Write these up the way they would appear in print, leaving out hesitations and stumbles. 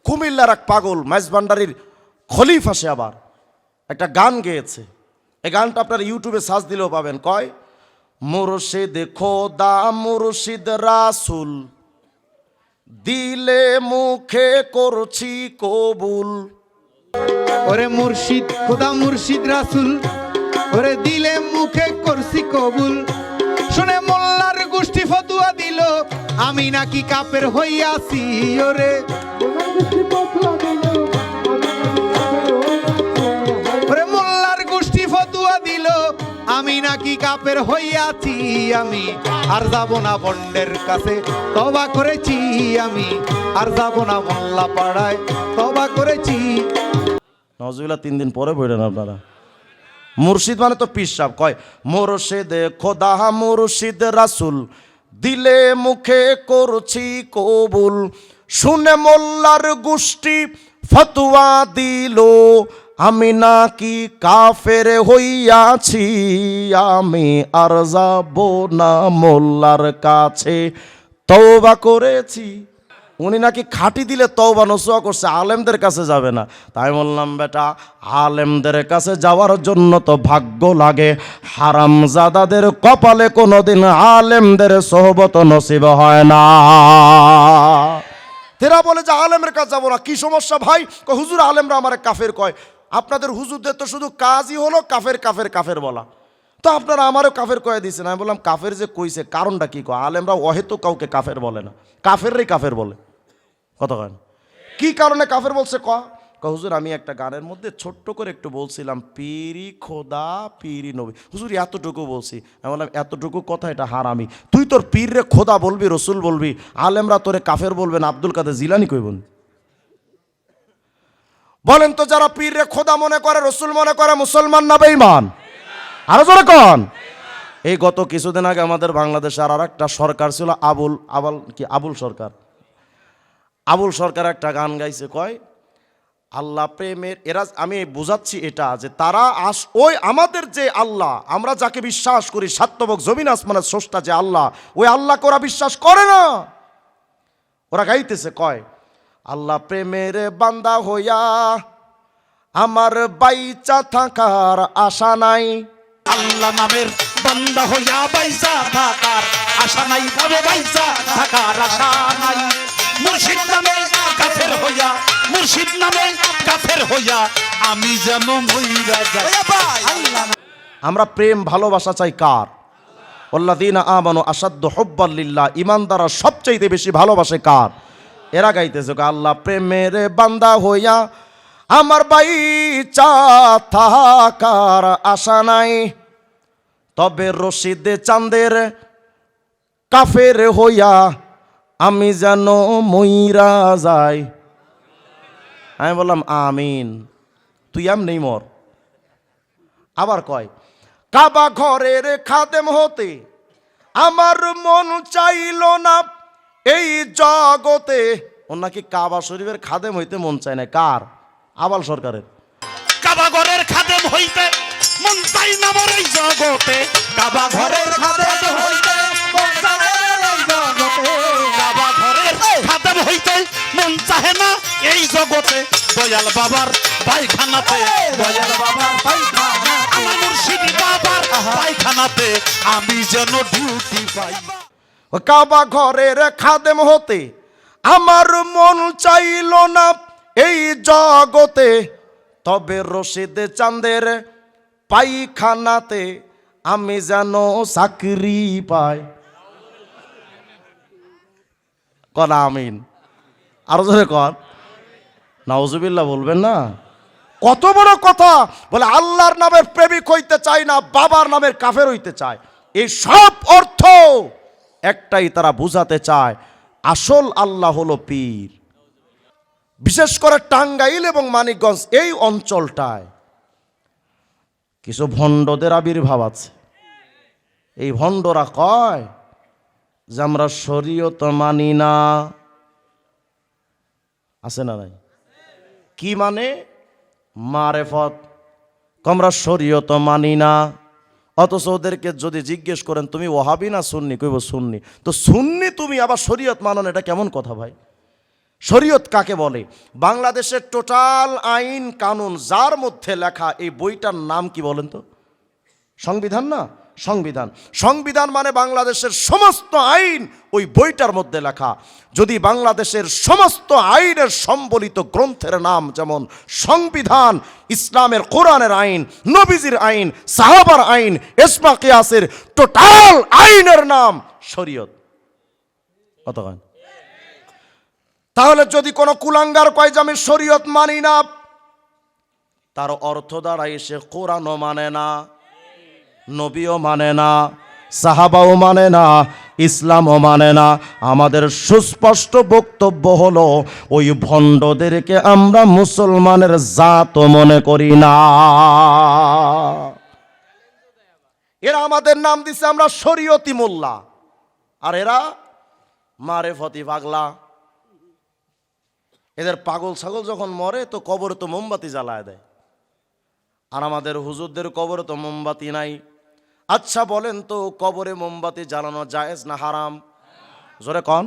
কুমিল্লার এক পাগল মাইজভান্ডারির খলিফা, সে আবার একটা গান গেয়েছে। এই গানটা আপনার ইউটিউবে সার্চ দিলেও পাবেন। কয়, মুর্শিদ খোদা মুর্শিদ রাসূল, দিলে মুখে করছি কবুল। ওরে মুর্শিদ খোদা মুর্শিদ রাসূল, ওরে দিলে মুখে করছি কবুল। শুনে মোল্লার গোষ্ঠী ফতুয়া দিল, আমি নাকি কাফের হইয়াছি। ওরে ওরে মোল্লার গোষ্ঠী ফতুয়া দিল, আমি নাকি কাফের হইয়াছি। আমি আর যাব না বন্ডের কাছে, তওবা করেছি। আমি আর যাব না মোল্লা পাড়ায়, তওবা করেছি। নজরুল্লাহ 3 দিন পরে বললেন আপনারা। মুর্শিদ মানে তো পীর সাহেব। কয়, মুর্শিদ খোদা মুর্শিদ রাসূল, দিলে মুখে করছি কবুল। শুনে মোল্লার গোষ্ঠী ফতোয়া দিল, আমি নাকি কাফের হইয়াছি। আমি আর যাব না মোল্লার কাছে, তওবা করেছি। উনি নাকি খাঁটি দিলে তওবা নসুয়া করছে, আলেমদের কাছে যাবে না। তাই বললাম, বেটা আলেমদের কাছে যাওয়ার জন্য তো ভাগ্য লাগে। হারামজাদাদের কপালে কোনোদিন আলেমদের সোহবত নসিব হয় না। তেরা বলে যে আলেমের কাছে যাবো না, কি সমস্যা ভাই? হুজুর আলেমরা আমার কাফের কয়। আপনাদের হুজুরদের তো শুধু কাজই হলো কাফের কাফের কাফের বলা, তো আপনারা আমারও কাফের কয়ে দিয়েছেন। আমি বললাম, কাফের যে কইছে কারণটা কি কয়? আলেমরা অহেতু কাউকে কাফের বলে না, কাফেররাই কাফের বলে। কত গান কি কারণে কাফের বলছে? হুজুর আমি একটা গানের মধ্যে ছোট্ট করে একটু বলছিলাম, পীরি খোদা পীরি নবী। হুজুর এতটুকু বলছি। আমি বললাম, এতটুকু কথা এটা হারামি। তুই তোর পীর রে খোদা বলবি, রসুল বলবি, আলেমরা তোরে কাফের বলবেন, আব্দুল কাদের জিলানি কইবেন? বলেন তো, যারা পীর রে খোদা মনে করে, রসুল মনে করে, মুসলমান না বেঈমান? আরো জোরে কন। এই গত কিছুদিন আগে আমাদের বাংলাদেশে আর একটা সরকার ছিল, আবুল সরকার। আবুল সরকার একটা গান গাইছে, কয় আল্লাহ প্রেমের। এরা আমি বুঝাচ্ছি এটা যে তারা ওই আমাদের যে আল্লাহ, আমরা যাকে বিশ্বাস করি, সাত্যবক জমিন আসমানের স্রষ্টা যে আল্লাহ, ওই আল্লাহকে ওরা বিশ্বাস করে না। ওরা গাইতেছে, কয় আল্লাহ প্রেমের বান্দা হইয়া আমার বাইচা থাকার আশা নাই। আল্লাহ নামের বান্দা হইয়া বাইচা থাকার আশা নাই, ভাবে বাইচা থাকার আশা নাই। মুর্শিদ নামে কাফের হইয়া, মুর্শিদ নামে কাফের হইয়া আমি যেন মইরা যাই। আমরা প্রেম ভালোবাসা চাই কার? আল্লাযীনা আমানু আশাদ্দু হুব্বাল লিল্লাহ। ঈমানদাররা সবচাইতে বেশি ভালোবাসে কার? এরা গাইতেছে, আল্লাহ প্রেমের বান্দা হইয়া আমার বাইচা থাকার আশা নাই, তবে রশিদ চাঁদের কাফের হইয়া আমি যেন মইরা যাই। আমি বললাম, আমিন। তুই এমনি মর। আবার কয়, কাবা ঘরের খাদেম হতে আমার মন চাইল না এই জগতে। ওর নাকি কাবা শরীফের খাদেম হইতে মন চায় না। কার? আবাল সরকারের। কাবা ঘরের খাদেম হইতে মন চাই না মোর এই জগতে। কাবা ঘরের খাদেম হইতে মন চায় না এই জগতে। কাবা ঘরের খাদেম হইতে মন চাহে না এই জগতে। দয়াল বাবার পায়খানাতে, দয়াল বাবার পায়খানা, আমার মুর্শিদ বাবার পায়খানাতে আমি যেন ডিউটি পাই। কাবা ঘরের খাদেম হতে আমার মন চাইল না এই জগতে, তবে রশিদ চাঁদের পায়খানাতে আমি যেন চাকরি পাই। কন আমিন। আরো জোরে কন নাউজুবিল্লাহ বলবেন না? কত বড় কথা! বলে আল্লাহর নামের প্রেমিক হইতে চাই না, বাবার নামের কাফের হইতে চায়। এই সব অর্থ একটাই তারা বুঝাতে চায়, আসল আল্লাহ হলো পীর। বিশেষ করে টাঙ্গাইল এবং মানিকগঞ্জ এই অঞ্চলটায় কিছু ভণ্ডদের আবির্ভাব আছে। এই ভণ্ডরা কয় যে আমরা শরীয়ত মানি না। আছে না নাই? কি মানে? মারেফত। আমরা শরীয়ত মানি না। অথচ ওদেরকে যদি জিজ্ঞেস করেন তুমি ওয়াহাবি না সুন্নি, কইব সুন্নি। তো সুন্নি তুমি আবার শরীয়ত মানো না, এটা কেমন কথা ভাই? শরীয়ত কাকে বলে? বাংলাদেশের টোটাল আইন কানুন যার মধ্যে লেখা, এই বইটার নাম কি বলেন তো? সংবিধান না? সংবিধান। সংবিধান মানে বাংলাদেশের সমস্ত আইন ওই বইটার মধ্যে লেখা। যদি বাংলাদেশের সমস্ত আইনের সম্বলিত গ্রন্থের নাম যেমন সংবিধান, ইসলামের কোরআনের আইন, নবীজির আইন, সাহাবার আইন, ইজমা কিয়াসের টোটাল আইনের নাম শরীয়ত। কতক্ষণ? তাহলে যদি কোনো কুলাঙ্গার কয় যে আমি শরীয়ত মানি না, তার অর্থ দাঁড়ায় সে কোরআনও মানে না, নবীও মানে না, সাহাবাও মানে না, ইসলামও মানে না। আমাদের সুস্পষ্ট বক্তব্য হলো ওই ভণ্ডদেরকে আমরা মুসলমানের জাতও মনে করি না। এরা আমাদের নাম দিছে আমরা শরীয়তি মোল্লা, আর এরা মারেফতি পাগলা। এদের পাগল ছাগল যখন মরে তো কবরে তো মোমবাতি জ্বালায় দেয়, আর আমাদের হুজুরদের কবরে তো মোমবাতি নাই। আচ্ছা বলেন তো, কবরে মোমবাতি জ্বালানো জায়েজ না হারাম? জোরে কন।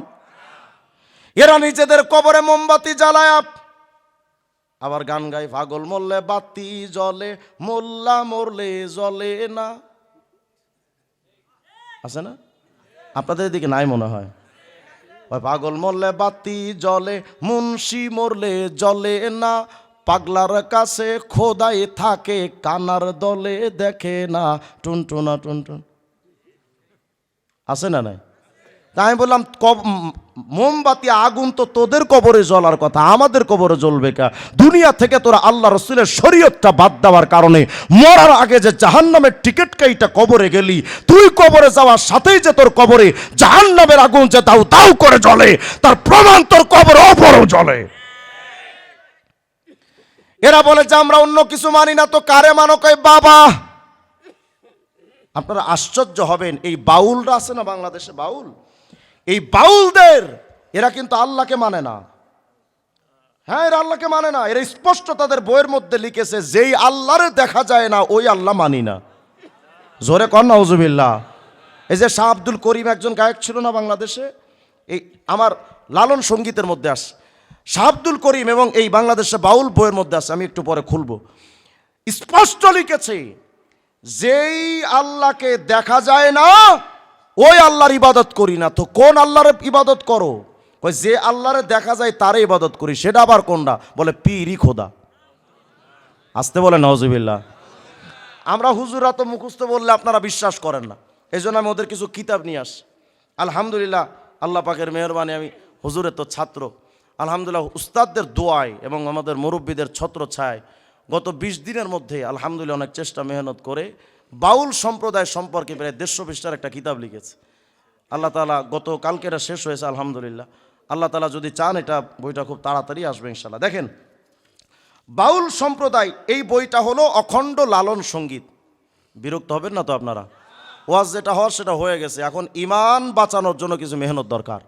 এরা নিজেদের কবরে মোমবাতি জ্বালায় আবার গান গায়, পাগল মরলে বাতি জ্বলে, মোল্লা মরলে জ্বলে না। আছে না? আপনাদের দিকে নাই মনে হয়। পাগল মরলে বাতি জ্বলে, মুন্সি মরলে জ্বলে না, পাগলার কাছে খোদাই থাকে, কানার দলে দেখে না। টুনটুনা টুনটুন আছে না নাই? তাই আমি বললাম মোমবাতি আগুন তো তোদের কবরে জ্বলার কথা, আমাদের কবরে জ্বলবে কা? দুনিয়া থেকে তোরা আল্লাহ রসুলের শরীয়তটা বাদ দেওয়ার কারণে মরার আগে যে জাহান্নামের টিকিট কাইটা কবরে গেলি, তুই কবরে যাওয়ার সাথেই যে তোর কবরে জাহান্নামের আগুন যে দাউ দাউ করে জ্বলে, তার প্রমাণ তোর কবর অপরও জ্বলে। এরা বলে যে আমরা অন্য কিছু মানি না, তো কারে মানো? কয় বাবা। আপনারা আশ্চর্য হবেন, এই বাউলরা আছে না বাংলাদেশে, বাউল, এই বাউলদের এরা কিন্তু আল্লাহকে মানে না। হ্যাঁ, এরা আল্লাহকে মানে না। এরা স্পষ্ট তাদের বইয়ের মধ্যে লিখেছে, যেই আল্লাহরে দেখা যায় না ওই আল্লাহ মানি না। জোরে কর নাউজুবিল্লাহ। এই যে শাহ আব্দুল করিম একজন গায়ক ছিল না বাংলাদেশে, এই আমার লালন সঙ্গীতের মধ্যে আসে শাহ আব্দুল করিম, এবং এই বাংলাদেশে বাউল বইয়ের মধ্যে আছে, আমি একটু পরে খুলবো। স্পষ্ট লিখেছে, যেই আল্লাহকে দেখা যায় না ওই আল্লাহর ইবাদত করি না। তো কোন আল্লাহর ইবাদত করো? কই যে আল্লাহরে দেখা যায় তারে ইবাদত করি। সেটা আবার কোনটা? বলে পীরই খোদা। আসতে বলে নাউজুবিল্লাহ। আমরা হুজুরা তো মুখস্থ বললে আপনারা বিশ্বাস করেন না, এই জন্য আমি ওদের কিছু কিতাব নিয়ে আসি। আলহামদুলিল্লাহ, আল্লাহ পাকের মেহরবানি, আমি হুজুরের তো ছাত্র। আলহামদুলিল্লাহ, উস্তাদদের দোয়ায় এবং আমাদের মুরব্বীদের ছত্র ছায় গত 20 দিনের মধ্যে আলহামদুলিল্লাহ অনেক চেষ্টা মেহনত করে বাউল সম্প্রদায় সম্পর্কে প্রায় 150 পৃষ্ঠার একটা কিতাব লিখেছে। আল্লাহ তাআলা গত কালকে এটা শেষ হয়েছে আলহামদুলিল্লাহ। আল্লাহ তাআলা যদি চান এটা বইটা খুব তাড়াতাড়ি আসবে ইনশাআল্লাহ। দেখেন, বাউল সম্প্রদায়, এই বইটা হলো অখণ্ড লালন সঙ্গীত। বিরক্ত হবেন না তো আপনারা? ওয়াজ যেটা হওয়ার সেটা হয়ে গেছে, এখন ইমান বাঁচানোর জন্য কিছু মেহনত দরকার।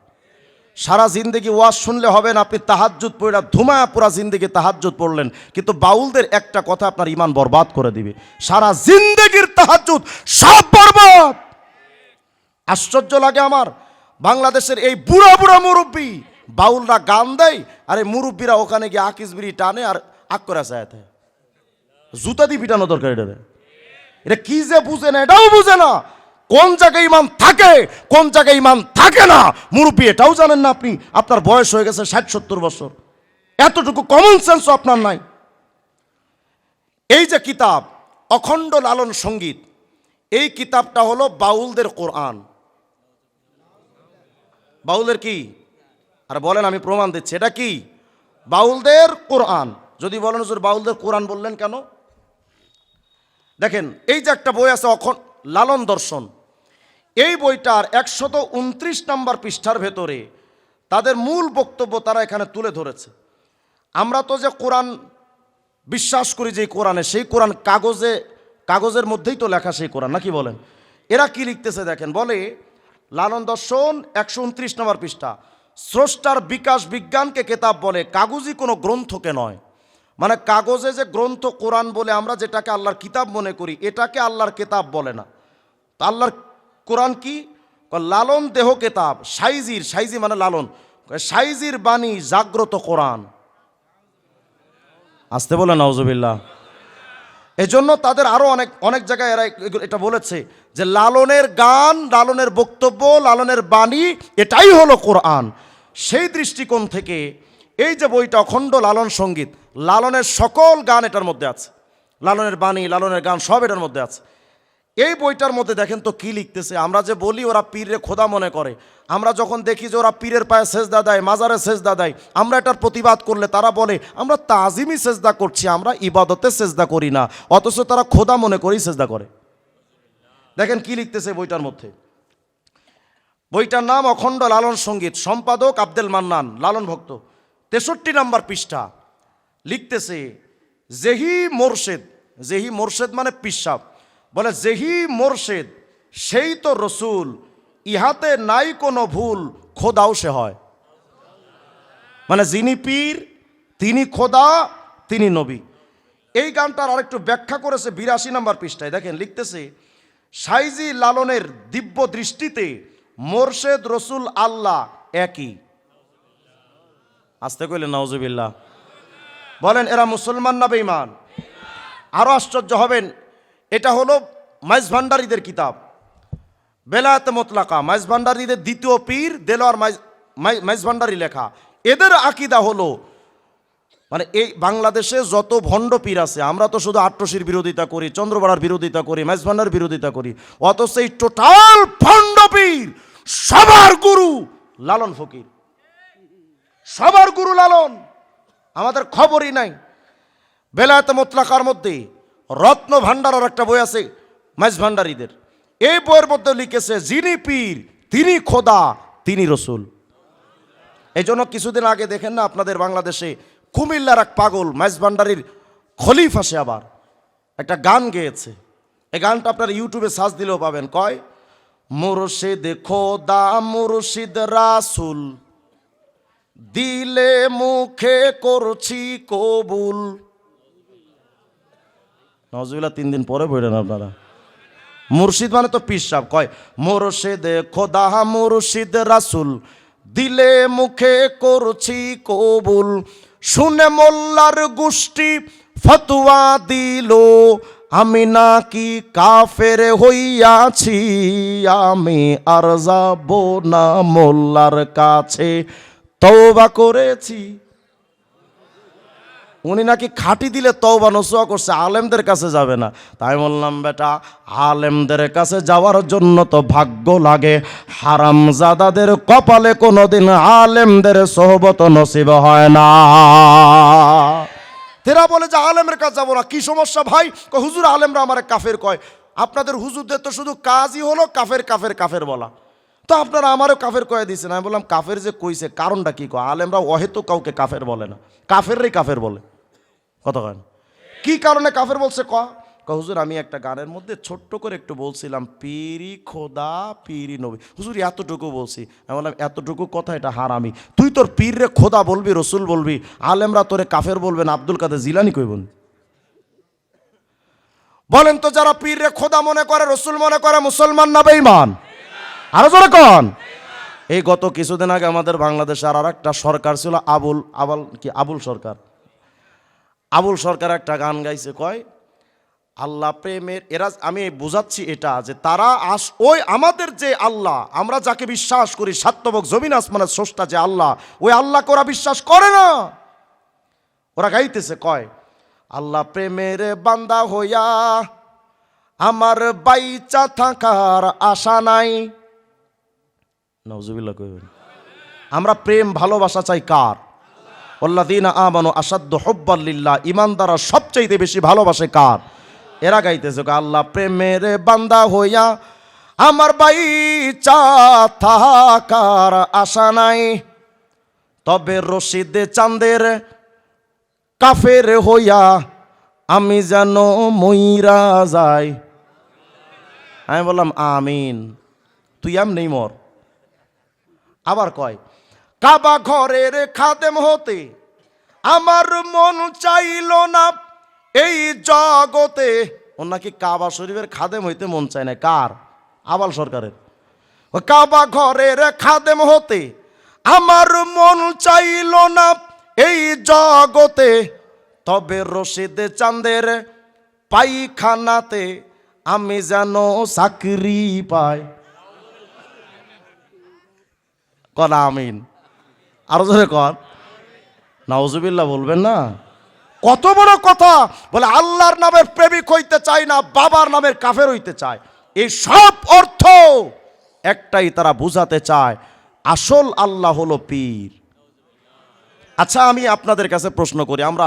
সারা জিন্দেগি ওয়াজ শুনলে হবে না। আপনি তাহাজ্জুদ পড়া ধুমায়া পুরা জিন্দেগি তাহাজ্জুদ পড়লেন, কিন্তু বাউলদের একটা কথা আপনার ইমান বরবাদ করে দিবে। সারা জিন্দেগির তাহাজ্জুদ সব বরবাদ। আশ্চর্য লাগে আমার, বাংলাদেশের এই বুড়া বুড়া মুরব্বী বাউলরা গান দেয়, আর এই মুরব্বীরা ওখানে গিয়ে আকিস বিড়ি টানে আর আক করে চায়। জুতা দিয়ে পিটানো দরকার। এটা কি যে বুঝে না, এটাও বুঝে না। কোন জায়গায় ইমান থাকে, কোন জায়গায় ইমান থাকে না, মুরব্বী এটাও জানেন না আপনি। আপনার বয়স হয়ে গেছে 60-70 বছর, এতটুকু কমন সেন্সও আপনার নাই। এই যে কিতাব অখণ্ড লালন সঙ্গীত, এই কিতাবটা হলো বাউলদের কোরআন। বাউলদের কি? আর বলেন, আমি প্রমাণ দিচ্ছি, এটা কি? বাউলদের কোরআন। যদি বলেন হুজুর বাউলদের কোরআন বললেন কেন? দেখেন, এই যে একটা বই আছে লালন দর্শন, এই বইটার 129 নম্বর পৃষ্ঠার ভেতরে তাদের মূল বক্তব্য তারা এখানে তুলে ধরেছে। আমরা তো যে কোরআন বিশ্বাস করি, যে কোরআনে, সেই কোরআন কাগজের মধ্যেই তো লেখা সেই কোরআন, নাকি বলেন? এরা কি লিখতেছে দেখেন, বলে লালন দর্শন 129 নম্বর পৃষ্ঠা, স্রষ্টার বিকাশ বিজ্ঞানকে কেতাব বলে, কাগজই কোনো গ্রন্থকে নয়। মানে কাগজে যে গ্রন্থ কোরআন বলে আমরা যেটাকে আল্লাহর কিতাব মনে করি, এটাকে আল্লাহর কেতাব বলে না। তা আল্লাহর কোরআন কি? লালন দেহ কেতাব, সাইজি মানে লালন, সাইজির বাণী জাগ্রত কোরআন। আসতে বলে নাউজুবিল্লাহ। এজন্য তাদের আরো অনেক অনেক জায়গায় এরা এটা বলেছে যে লালনের গান, লালনের বক্তব্য, লালনের বাণী এটাই হলো কোরআন। সেই দৃষ্টিকোণ থেকে এই যে বইটা অখণ্ড লালন সঙ্গীত, লালনের সকল গান এটার মধ্যে আছে, লালনের বাণী, লালনের গান সব এটার মধ্যে আছে। এই বইটার মধ্যে দেখেন তো কি লিখতেছে। আমরা যে বলি ওরা পীরে খোদা মনে করে, আমরা যখন দেখি যে ওরা পীরের পায়ে সেজদা দেয়, মাজারে সেজদা দেয়, আমরা এটার প্রতিবাদ করলে তারা বলে আমরা তাজিমি সেজদা করছি, আমরা ইবাদতে সেজদা করি না, অথচ তারা খোদা মনে করেই সেজদা করে। দেখেন কি লিখতেছে বইটার মধ্যে। বইটার নাম অখণ্ড লালন সঙ্গীত, সম্পাদক আব্দুল মান্নান, লালন ভক্ত, 63 নম্বর পৃষ্ঠা। লিখতেছে জেহি মোরশেদ, জেহি মোরশেদ মানে পিসাব, বলে জেহি মোরশেদ সেই তো রসুল, ইহাতে নাই কোনো ভুল, খোদাও সে হয়। মানে যিনি পীর তিনি খোদা, তিনি নবী। এই গানটার আরেকটু ব্যাখ্যা করেছে 82 নম্বর পৃষ্ঠায়। দেখেন লিখতেছে সাইজি লালনের দিব্য দৃষ্টিতে মোরশেদ রসুল আল্লাহ একই। আসতে কইলে নাউজুবিল্লাহ। বলেন এরা মুসলমান না বেঈমান? আরো আশ্চর্য হবেন, এটা হলো মাইজ ভান্ডারীদের কিতাব, বেলায়েতে মোতলাকা, মাইজ ভান্ডারীদের দ্বিতীয় পীর দেলোয়ার মাইজ ভান্ডারী লেখা। এদের আকীদা হলো, মানে এই বাংলাদেশে যত ভণ্ড পীর আছে, আমরা তো শুধু আট্টশির বিরোধিতা করি, চন্দ্রবাড়ার বিরোধিতা করি, মাইজ ভান্ডার বিরোধিতা করি, অথচ এই টোটাল ভণ্ড পীর সবার গুরু লালন ফকির, সবার গুরু লালন, আমাদের খবরই নাই। বেলায়েতে মোতলাকার মধ্যে রত্ন ভান্ডারের একটা বই আছে মাইজ ভান্ডারীদের, এই বইয়ের মধ্যে লিখেছে যিনি পীর তিনি খোদা, তিনি রসুল। এই জন্য কিছুদিন আগে দেখেন না আপনাদের বাংলাদেশে কুমিল্লার এক পাগল মাইজ ভান্ডারীর খলিফা, সে আবার একটা গান গেয়েছে। এই গানটা আপনার ইউটিউবে সার্চ দিলেও পাবেন। কয় মুর্শিদ খোদা মুর্শিদ রাসুল, দিলে মুখে করছি কবুল। নজরুল্লাহ 3 দিন পরে বললেন আপনারা। মুর্শিদ মানে তো পীর সাহেব। কয় মুর্শিদ খোদা মুর্শিদ রাসুল, দিলে মুখে করছি কবুল। শুনে মোল্লার গোষ্ঠী ফতোয়া দিল, আমি নাকি কাফের হইয়াছি, আমি আর যাব না মোল্লার কাছে, তওবা করেছি। উনি নাকি খাঁটি দিলে তওবা নসুয়া করছে, আলেমদের কাছে যাবে না। তাই বললাম বেটা, আলেমদের কাছে যাওয়ার জন্য তো ভাগ্য লাগে, হারামজাদাদের কপালে কোনোদিন আলেমদের সোহবত নসিব হয় না। তেরা বলে যে আলেমের কাছে যাবো না, কি সমস্যা ভাই? হুজুর আলেমরা আমার কাফের কয়। আপনাদের হুজুরদের তো শুধু কাজই হলো কাফের কাফের কাফের বলা, তো আপনারা আমারও কাফের কয়ে দিয়েছেন। আমি বললাম কাফের যে কইছে কারণটা কি কয়? আলেমরা অহেতু কাউকে কাফের বলে না, কাফেররাই কাফের বলে। কত কেন কি কারণে কাফের বলছে? হুজুর আমি একটা গানের মধ্যে ছোট্ট করে একটু বলছিলাম পীরি খোদা পীরি নবী, হুজুর এতটুকু বলছি। আমি বললাম এতটুকু কথা এটা হারামি, তুই তোর পীর রে খোদা বলবি, রসুল বলবি, আলেমরা তোরে কাফের বলবেন, আব্দুল কাদের জিলানি কইবেন। বলেন তো যারা পীর রে খোদা মনে করে, রসুল মনে করে, মুসলমান না বেঈমান? আরো জোরে কন। এই গত কিছুদিন আগে আমাদের বাংলাদেশে আর একটা সরকার ছিল, আবুল সরকার। আবুল সরকার একটা গান গাইছে, কয় আল্লাহ প্রেমের। এরা আমি বুঝাচ্ছি এটা যে তারা ওই আমাদের যে আল্লাহ, আমরা যাকে বিশ্বাস করি, সাত্যবক জমিন আসমানের স্রষ্টা যে আল্লাহ, ওই আল্লাহকে ওরা বিশ্বাস করে না। ওরা গাইতেছে, কয় আল্লাহ প্রেমের বান্দা হইয়া আমার বাইচা থাকার আশা নাই। নাউজুবিল্লাহ কইবেন। আমরা প্রেম ভালোবাসা চাই কার? আল্লাযীনা আমানু আশাদ্দু হুব্বাল লিল্লাহ, ঈমানদাররা সবচেয়ে বেশি ভালোবাসে কার? এরা গাইতেছে আল্লাহ প্রেমের বান্দা হইয়া আমার বাইচা থাকার আশা নাই, তবে রশিদ চাঁদের কাফের হইয়া আমি যেন মইরা যাই। আমি বললাম আমিন, তুই এমনি মর। আবার কয় কাবা ঘরের খাদেম হতে আমার মন চাইল না এই জগতে। ওর নাকি কাবা শরীফের খাদেম হইতে মন চায় না। কার? আবাল সরকারের। কাবা ঘরের খাদেম হতে আমার মন চাইল না এই জগতে, তবে রশিদ চাঁদের পায়খানাতে আমি যেন চাকরি পাই। কন আমিন, আরো জোরে কন নাউজুবিল্লাহ বলবেন না। কত বড় কথা, বলে আল্লাহর নামের প্রেমিক হইতে চাই না, বাবার নামের কাফের হইতে চায়। এই সব অর্থ একটাই, তারা বুঝাতে চায় আসল আল্লাহ হলো পীর। আচ্ছা, আমি আপনাদের কাছে প্রশ্ন করি, আমরা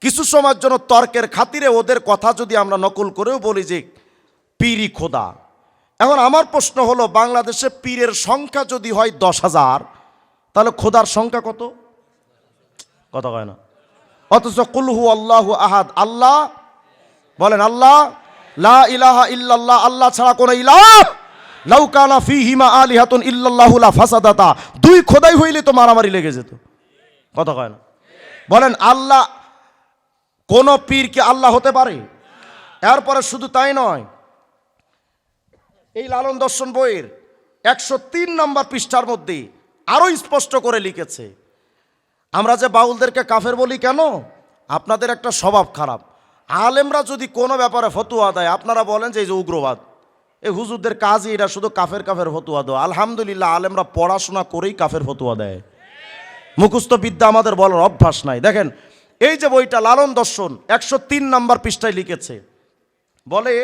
কিছু সময়ের জন্য তর্কের খাতিরে ওদের কথা যদি আমরা নকল করেও বলি যে পীরই খোদা। এখন আমার প্রশ্ন হলো, বাংলাদেশে পীরের সংখ্যা যদি হয় 10,000, তাহলে খোদার সংখ্যা কত? কথা কয় না। অথচ কুল হু আল্লাহু আহাদ, আল্লাহ বলেন আল্লাহ, লা ইলাহা ইল্লাল্লাহ, আল্লাহ ছাড়া কোন ইলাহ, লাউ কানা ফীহিমা আলিহাতুন ইল্লাল্লাহু লা ফাসাদাতা, দুই খোদাই হইলে তো মারামারি লেগে যেত। কথা কয় না। বলেন আল্লাহ, কোন পীর কি আল্লাহ হতে পারে? এরপরে শুধু তাই নয়, এই লালন দর্শন বইয়ের 103 নম্বর পৃষ্ঠার মধ্যে আরো স্পষ্ট করে লিখেছে, আমরা যে বাউলদেরকে কাফের বলি কেন? আপনাদের একটা স্বভাব খারাপ। আলেমরা যদি কোনো ব্যাপারে ফতুয়া দেয়, আপনারা বলেন যে এই যে উগ্রবাদ, এই হুজুরদের কাজই এটা, শুধু কাফের কাফের ফতুয়া দেওয়া। আলহামদুলিল্লাহ, আলেমরা পড়াশোনা করেই কাফের ফতুয়া দেয়। মুখস্থ বিদ্যা আমাদের বলার অভ্যাস নাই। দেখেন এই যে বইটা লালন দর্শন 103 নম্বর পৃষ্ঠায় লিখেছে, বলে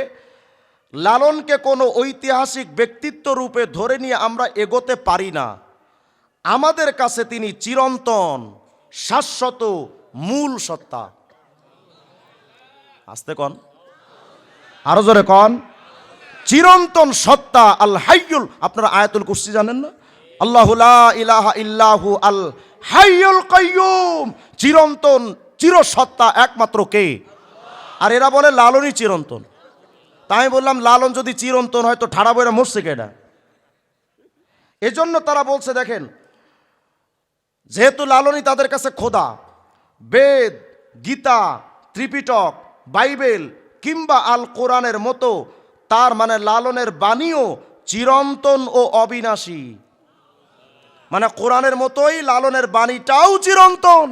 লালনকে কোনো ঐতিহাসিক ব্যক্তিত্ব রূপে ধরে নিয়ে আমরা এগোতে পারি না। আমাদের কাছে তিনি চিরন্তন, শাশ্বত, মূল সত্তা। আস্তে কন, আরো জোরে কন, চিরন্তন সত্তা, আল হাইয়ুল। আপনারা আয়াতুল কুরসি জানেন না? আল্লাহু লা ইলাহা ইল্লাহু আল হাইয়ুল কাইয়ুম, চিরন্তন, চিরসত্তা একমাত্র কে? আর এরা বলে লালনই চিরন্তন। তাই বললাম, লালন যদি চিরন্তন হয় তো ঠাড়া বইরা মরছে কেডা? এজন্য তারা বলছে, দেখেন, যেহেতু লালনই তাদের কাছে খোদা, বেদ, গীতা, ত্রিপিটক, বাইবেল কিংবা আল কোরআনের মতো, তার মানে লালনের বাণীও চিরন্তন ও অবিনাশী। মানে কোরআনের মতোই লালনের বাণীটাও চিরন্তন।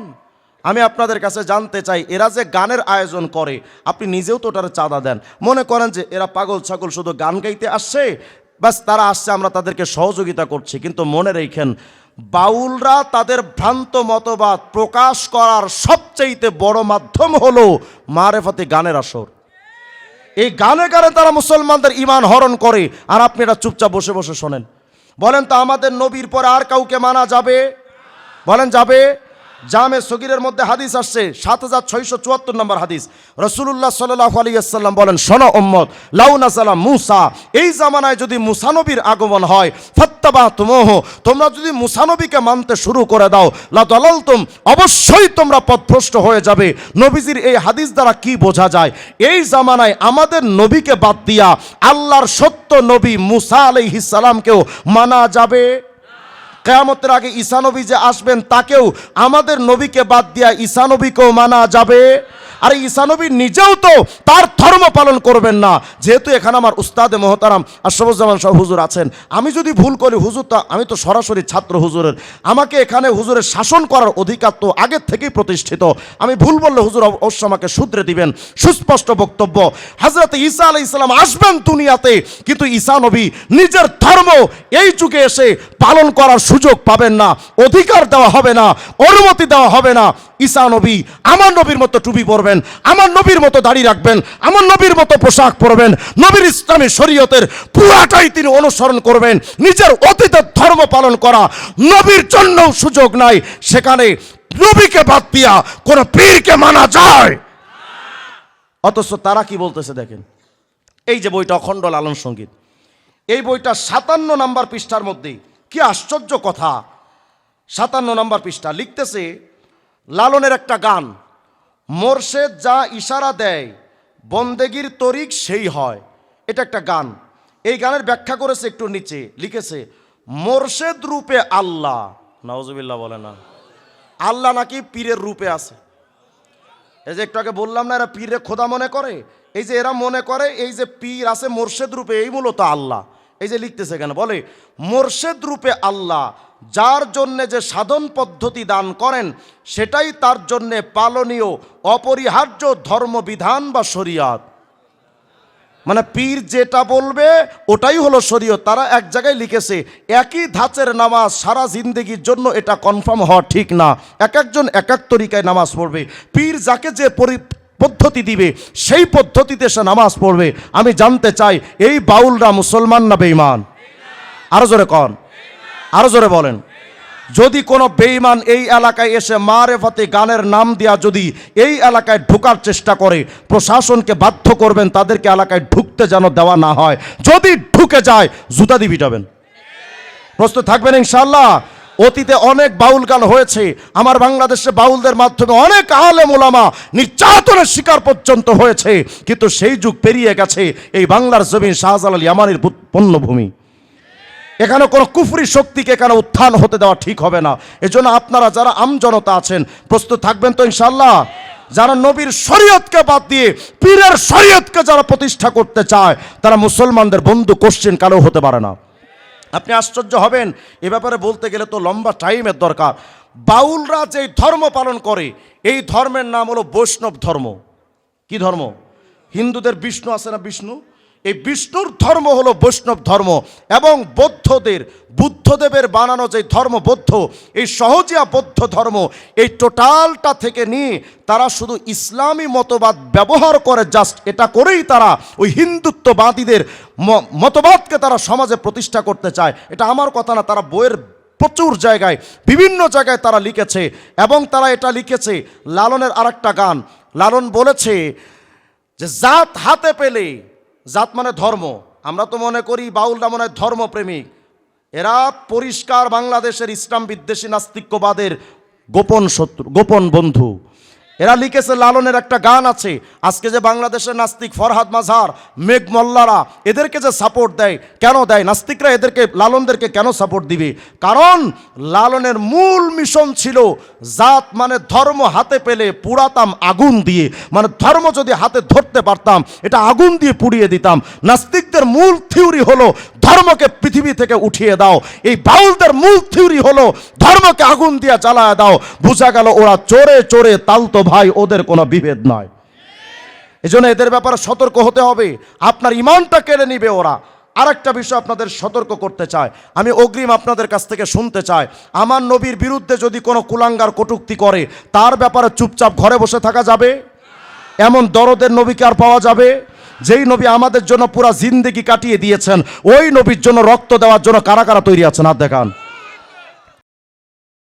আমি আপনাদের কাছে জানতে চাই, এরা যে গানের আয়োজন করে, আপনি নিজেও তো ওটার চাঁদা দেন। মনে করেন যে এরা পাগল ছাগল শুধু গান গাইতে আসছে, বাস তারা আসছে, আমরা তাদেরকে সহযোগিতা করছি। কিন্তু মনে রেখেন, বাউলরা তাদের ভ্রান্ত মতবাদ প্রকাশ করার সবচেয়ে বড় মাধ্যম হলো মারেফতে গানের আসর। এই গানে গানে তারা মুসলমানদের ঈমান হরণ করে, আর আপনি এটা চুপচাপ বসে বসে শোনেন। বলেন তো, আমাদের নবীর পরে আর কাউকে মানা যাবে? বলেন যাবে? জামে সগীরের মধ্যে হাদিস আসছে, 7674 নম্বর হাদিস। রাসূলুল্লাহ সাল্লাল্লাহু আলাইহি ওয়াসাল্লাম বলেন, শোনো উম্মত, লাউ নাযালা মূসা, এই জামানায় যদি মূসা নবীর আগমন হয়, ফাত্তাবাতুমুহু, তোমরা যদি মূসা নবীকে মানতে শুরু করে দাও, লা দালালতুম, অবশ্যই তোমরা পথভ্রষ্ট হয়ে যাবে। নবীজির এই হাদিস দ্বারা কি বোঝা যায়? এই জামানায় আমাদের নবীকে বাদ দিয়া আল্লাহর সত্য নবী মূসা আলাইহিস সালামকেও মানা যাবে? কিয়ামতের আগে ঈসা নবী যে আসবেন, তাকেও আমাদের নবীকে বাদ দিয়া ঈসা নবীকেও মানা যাবে? আর ঈসা নবী নিজেও তো তার ধর্ম পালন করবেন না। যেহেতু এখানে আমার উস্তাদে মোহতারাম আশরাফুজ্জামান সাহেব হুজুর আছেন, আমি যদি ভুল করি, হুজুর তো, আমি তো সরাসরি ছাত্র হুজুরের, আমাকে এখানে হুজুরের শাসন করার অধিকার তো আগের থেকেই প্রতিষ্ঠিত। আমি ভুল বললে হুজুর অবশ্য আমাকে শুধরে দিবেন। সুস্পষ্ট বক্তব্য, হযরত ঈসা আলাইহিস সালাম আসবেন দুনিয়াতে, কিন্তু ঈসা নবী নিজের ধর্ম এই যুগে এসে পালন করার সুযোগ পাবেন না, অধিকার দেওয়া হবে না, অনুমতি দেওয়া হবে না। ঈসা নবী আমার নবীর মতো টুপি পরবেন, আমার নবীর মতো দাড়ি রাখবেন, আমার নবীর মতো পোশাক পরবেন, নবীর ইসলামী শরীয়তের পুরাটাই তিনি অনুসরণ করবেন। নিজের অতীতের ধর্ম পালন করা নবীর জন্য সুযোগ নাই। সেখানে নবীকে বাদ দিয়া কোন পীরকে মানা যায়? অথচ তারা কি বলতেছে দেখেন, এই যে বইটা অখণ্ড লালন সঙ্গীত, এই বইটা 57 নম্বর পৃষ্ঠার মধ্যে কি আশ্চর্য কথা। 57 নম্বর পৃষ্ঠা লিখতেছে, লালনের একটা গান, মোরশেদ যা ইশারা দেয় বন্দেগীর তরিক সেই হয়, এটা একটা গান। এই গানের ব্যাখ্যা করেছে একটু নিচে, লিখেছে, মোরশেদ রূপে আল্লাহ, নাউজুবিল্লাহ বলে না, আল্লাহ নাকি পীরের রূপে আছে। এই যে একটু আগে বললাম না, এরা পীরে খোদা মনে করে, এই যে এরা মনে করে এই যে পীর আছে মোরশেদ রূপে, এই মূলত আল্লাহ। এই যে লিখতেছে কেন, বলে মোরশেদ রূপে আল্লাহ, যার জন্যে যে সাধন পদ্ধতি দান করেন সেটাই তার জন্যে পালনীয় অপরিহার্য ধর্মবিধান বা শরিয়ত। মানে পীর যেটা বলবে ওটাই হলো শরীয়ত। তারা এক জায়গায় লিখেছে একই ধাঁচের নামাজ সারা জিন্দেগির জন্য, এটা কনফার্ম হওয়া ঠিক না। এক একজন এক এক তরিকায় নামাজ পড়বে। পীর যাকে যে পদ্ধতি দিবে সেই পদ্ধতিতে সে নামাজ পড়বে। আমি জানতে চাই এই বাউলরা মুসলমান না বেঈমান? আরো জোরে কন, আরো জোরে বলেন। যদি কোনো বেঈমান এই এলাকায় এসে মারেফাতে গানের নাম দিয়া যদি এই এলাকায় ঢোকার চেষ্টা করে, প্রশাসনকে বাধ্য করবেন তাদেরকে এলাকায় ঢুকতে যেন দেওয়া না হয়। যদি ঢুকে যায় জুতা দিয়ে পিটাবেন। প্রস্তুত থাকবেন ইনশাআল্লাহ। অতীতে অনেক বাউল গান হয়েছে, আমার বাংলাদেশে বাউলদের মাধ্যমে অনেক আলেম ওলামা নির্যাতনের শিকার পর্যন্ত হয়েছে, কিন্তু সেই যুগ পেরিয়ে গেছে। এই বাংলার জমিন শাহজালাল ইয়ামানির পণ্যভূমি। এখানে কোনো কুফরি শক্তিকে এখানে উত্থান হতে দেওয়া ঠিক হবে না। এজন্য আপনারা যারা আমজনতা আছেন প্রস্তুত থাকবেন তো ইনশাআল্লাহ। যারা নবীর শরীয়তকে বাদ দিয়ে পীরের শরীয়তকে যারা প্রতিষ্ঠা করতে চায় তারা মুসলমানদের বন্ধু কোশ্চেন কালেও হতে পারে না। আপনি আশ্চর্য হবেন, এ ব্যাপারে বলতে গেলে তো লম্বা টাইমের দরকার। বাউলরা যেই ধর্ম পালন করে এই ধর্মের নাম হলো বৈষ্ণব ধর্ম। কি ধর্ম? হিন্দুদের বিষ্ণু আছে না, বিষ্ণু, এই বিষ্ণুর ধর্ম হলো বৈষ্ণব ধর্ম। এবং বুদ্ধদেবের বানানো যে ধর্ম বৌদ্ধ, এই সহজিয়া বৌদ্ধ ধর্ম, এই টোটালটা থেকে নিয়ে তারা শুধু ইসলামী মতবাদ ব্যবহার করে, জাস্ট এটা করেই তারা ওই হিন্দুত্ববাদীদের মতবাদকে তারা সমাজে প্রতিষ্ঠা করতে চায়। এটা আমার কথা না, তারা বইয়ের প্রচুর জায়গায় বিভিন্ন জায়গায় তারা লিখেছে। এবং তারা এটা লিখেছে, লালনের আরেকটা গান, লালন বলেছে যে জাত হাতে পেলে, জাত মানে ধর্ম, আমরা তো মনে করি বাউলরা মনে হয় ধর্মপ্রেমিক, এরা পরিষ্কার বাংলাদেশের ইসলাম বিদ্বেষী নাস্তিক্যবাদের গোপন শত্রু, গোপন বন্ধু। এরা লিখেছে, লালনের একটা গান আছে, আজকে যে বাংলাদেশের নাস্তিক ফরহাদ মাঝার, মেঘ মোল্লারা এদেরকে যে সাপোর্ট দেয়, কেন দেয়? নাস্তিকরা এদেরকে, লালনদেরকে কেন সাপোর্ট দিবে? কারণ লালনের মূল মিশন ছিল জাত মানে ধর্ম হাতে পেলে পুড়াতাম আগুন দিয়ে। মানে ধর্ম যদি হাতে ধরতে পারতাম এটা আগুন দিয়ে পুড়িয়ে দিতাম। নাস্তিকদের মূল থিওরি হলো ধর্মকে পৃথিবী থেকে উঠিয়ে দাও। এই বাউলদের মূল থিওরি হলো ধর্মকে আগুন দিয়ে জ্বালায় দাও। বোঝা গেল ওরা চোরে চোরে তালতো ভাই, ওদের কোনো বিভেদ নয়। এজন্য এদের ব্যাপারে সতর্ক হতে হবে, আপনার ইমানটা কেড়ে নিবে ওরা। আরেকটা বিষয় আপনাদের সতর্ক করতে চাই, আমি অগ্রিম আপনাদের কাছ থেকে শুনতে চাই, আমার নবীর বিরুদ্ধে যদি কোনো কুলাঙ্গার কটূক্তি করে তার ব্যাপারে চুপচাপ ঘরে বসে থাকা যাবে? এমন দরদের নবীকে আর পাওয়া যাবে? যেই নবী আমাদের জন্য পুরা জিন্দেগি কাটিয়ে দিয়েছেন, ওই নবীর জন্য রক্ত দেওয়ার জন্য কারা কারা তৈরি আছেন? আর দেখান।